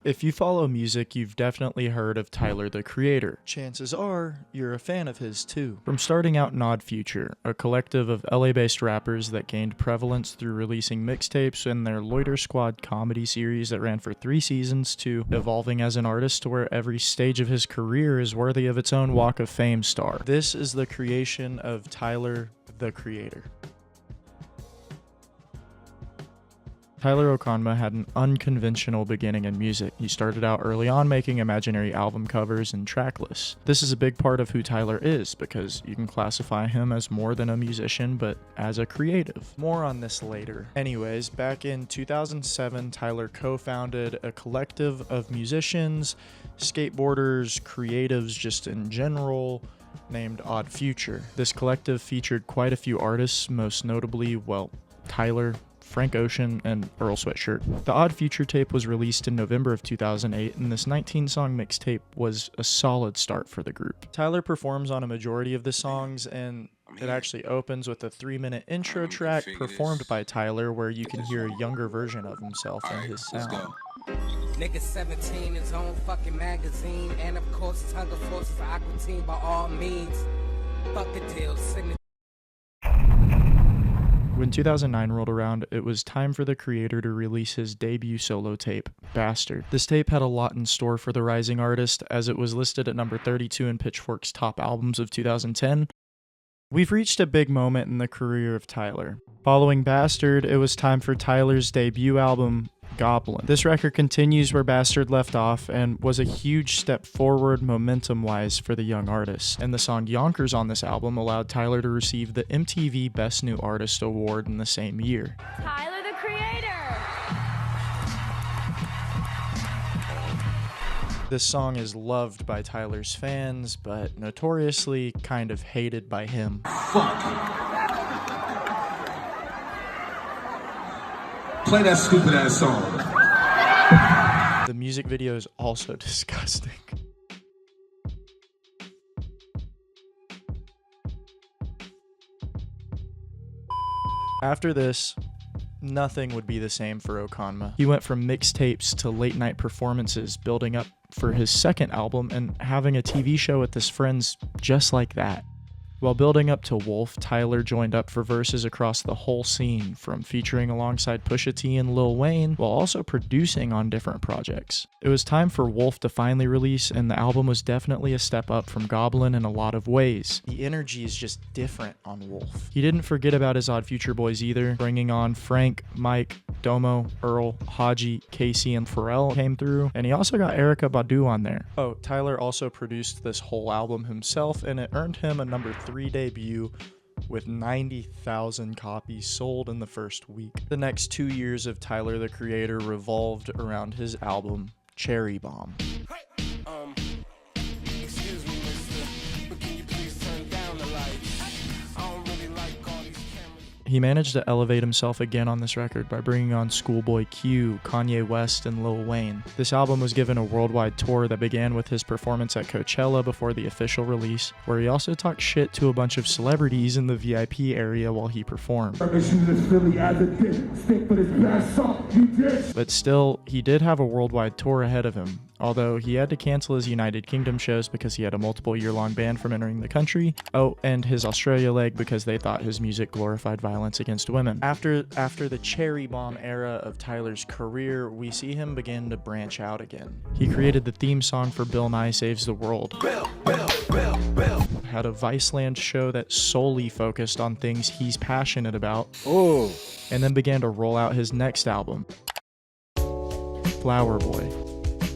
If you follow music, you've definitely heard of Tyler, the Creator. Chances are, you're a fan of his too. From starting out in Odd Future, a collective of LA-based rappers that gained prevalence through releasing mixtapes in their Loiter Squad comedy series that ran for 3 seasons, to evolving as an artist to where every stage of his career is worthy of its own Walk of Fame star. This is the creation of Tyler, the Creator. Tyler Okonma had an unconventional beginning in music. He started out early on making imaginary album covers and track lists. This is a big part of who Tyler is, because you can classify him as more than a musician, but as a creative. More on this later. Anyways, back in 2007, Tyler co-founded a collective of musicians, skateboarders, creatives just in general, named Odd Future. This collective featured quite a few artists, most notably, well, Tyler, Frank Ocean, and Earl Sweatshirt. The Odd Future tape was released in November of 2008, and this 19-song mixtape was a solid start for the group. Tyler performs on a majority of the songs, and it actually opens with a 3-minute intro track performed by Tyler, where you can hear a younger version of himself and his sound. Nigga 17, his own fucking magazine, and of course, Hunger Forces Aqua Team by all means. Fuck the deal, signature. When 2009 rolled around, it was time for the Creator to release his debut solo tape, Bastard. This tape had a lot in store for the rising artist, as it was listed at number 32 in Pitchfork's top albums of 2010. We've reached a big moment in the career of Tyler. Following Bastard, it was time for Tyler's debut album, Goblin. This record continues where Bastard left off and was a huge step forward momentum-wise for the young artist. And the song Yonkers on this album allowed Tyler to receive the MTV Best New Artist Award in the same year. Tyler, the Creator! This song is loved by Tyler's fans, but notoriously kind of hated by him. Play that stupid ass song. The music video is also disgusting. After this, nothing would be the same for Okonma. He went from mixtapes to late night performances, building up for his second album and having a TV show with his friends just like that. While building up to Wolf, Tyler joined up for verses across the whole scene, from featuring alongside Pusha T and Lil Wayne, while also producing on different projects. It was time for Wolf to finally release, and the album was definitely a step up from Goblin in a lot of ways. The energy is just different on Wolf. He didn't forget about his Odd Future boys either, bringing on Frank, Mike, Domo, Earl, Haji, Casey, and Pharrell came through, and he also got Erykah Badu on there. Oh, Tyler also produced this whole album himself, and it earned him a number 3 debut with 90,000 copies sold in the first week. The next 2 years of Tyler, the Creator revolved around his album, Cherry Bomb. Excuse me, mister, but can you please turn down the lights? I don't really like all these cameras. He managed to elevate himself again on this record by bringing on Schoolboy Q, Kanye West, and Lil Wayne. This album was given a worldwide tour that began with his performance at Coachella before the official release, where he also talked shit to a bunch of celebrities in the VIP area while he performed. But still, he did have a worldwide tour ahead of him, although he had to cancel his United Kingdom shows because he had a multiple year-long ban from entering the country. Oh, and his Australia leg because they thought his music glorified violence against women. After the Cherry Bomb era of Tyler's career, we see him begin to branch out again. He created the theme song for Bill Nye Saves the World. Had a Viceland show that solely focused on things he's passionate about. Oh. And then began to roll out his next album, Flower Boy.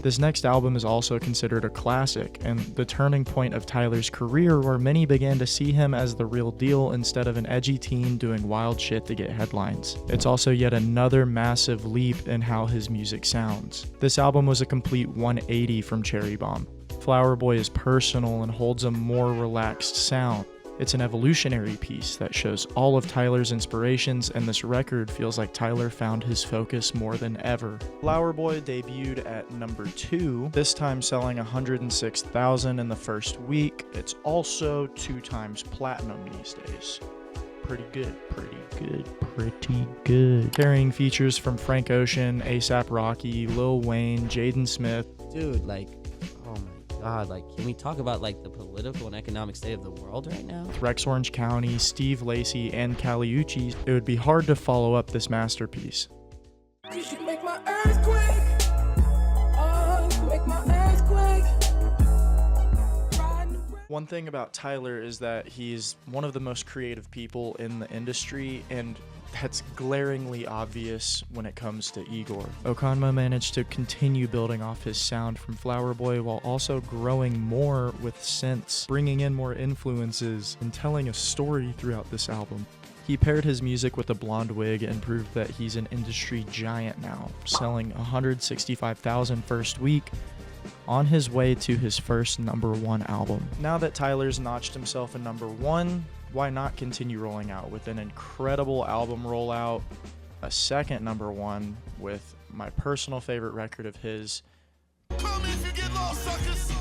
This next album is also considered a classic, and the turning point of Tyler's career, where many began to see him as the real deal instead of an edgy teen doing wild shit to get headlines. It's also yet another massive leap in how his music sounds. This album was a complete 180 from Cherry Bomb. Flower Boy is personal and holds a more relaxed sound. It's an evolutionary piece that shows all of Tyler's inspirations, and this record feels like Tyler found his focus more than ever. Flower Boy debuted at number 2, this time selling 106,000 in the first week. It's also 2 times platinum these days. pretty good. Carrying features from Frank Ocean, A$AP Rocky, Lil Wayne, Jaden Smith. Dude, like, oh my God, like, can we talk about, like, the political and economic state of the world right now? Rex Orange County, Steve Lacy, and Kali Uchis. It would be hard to follow up this masterpiece. You should make my earthquake. Oh, you make my earthquake. One thing about Tyler is that he's one of the most creative people in the industry, and that's glaringly obvious when it comes to Igor. Okonma managed to continue building off his sound from Flower Boy while also growing more with synths, bringing in more influences, and telling a story throughout this album. He paired his music with a blonde wig and proved that he's an industry giant now, selling 165,000 first week, on his way to his first #1 album. Now that Tyler's notched himself a #1, why not continue rolling out with an incredible album rollout, a second #1 with my personal favorite record of his. Call me if you get lost, suckers.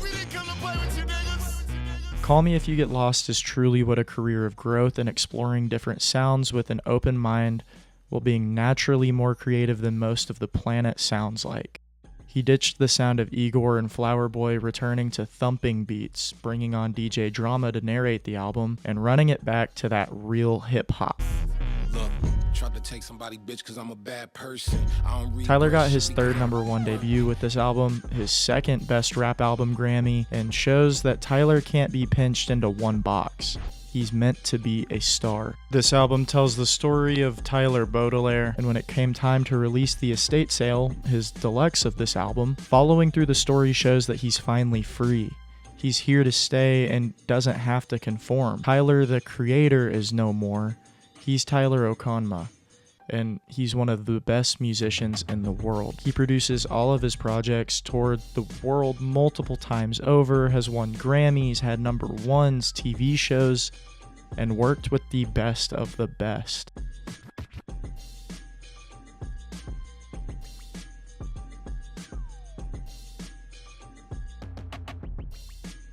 We didn't come to play with you niggas. Call Me If You Get Lost is truly what a career of growth and exploring different sounds with an open mind while being naturally more creative than most of the planet sounds like. He ditched the sound of Igor and Flower Boy, returning to thumping beats, bringing on DJ Drama to narrate the album, and running it back to that real hip-hop. Look, tried to take somebody bitch cause I'm a bad person. I don't read Tyler got his third #1 debut with this album, his second Best Rap Album Grammy, and shows that Tyler can't be pinched into one box. He's meant to be a star. This album tells the story of Tyler Baudelaire, and when it came time to release the estate sale, his deluxe of this album, following through the story shows that he's finally free. He's here to stay and doesn't have to conform. Tyler the creator is no more. He's Tyler Okonma, and he's one of the best musicians in the world. He produces all of his projects, toured the world multiple times over, has won Grammys, had #1s, TV shows, and worked with the best of the best.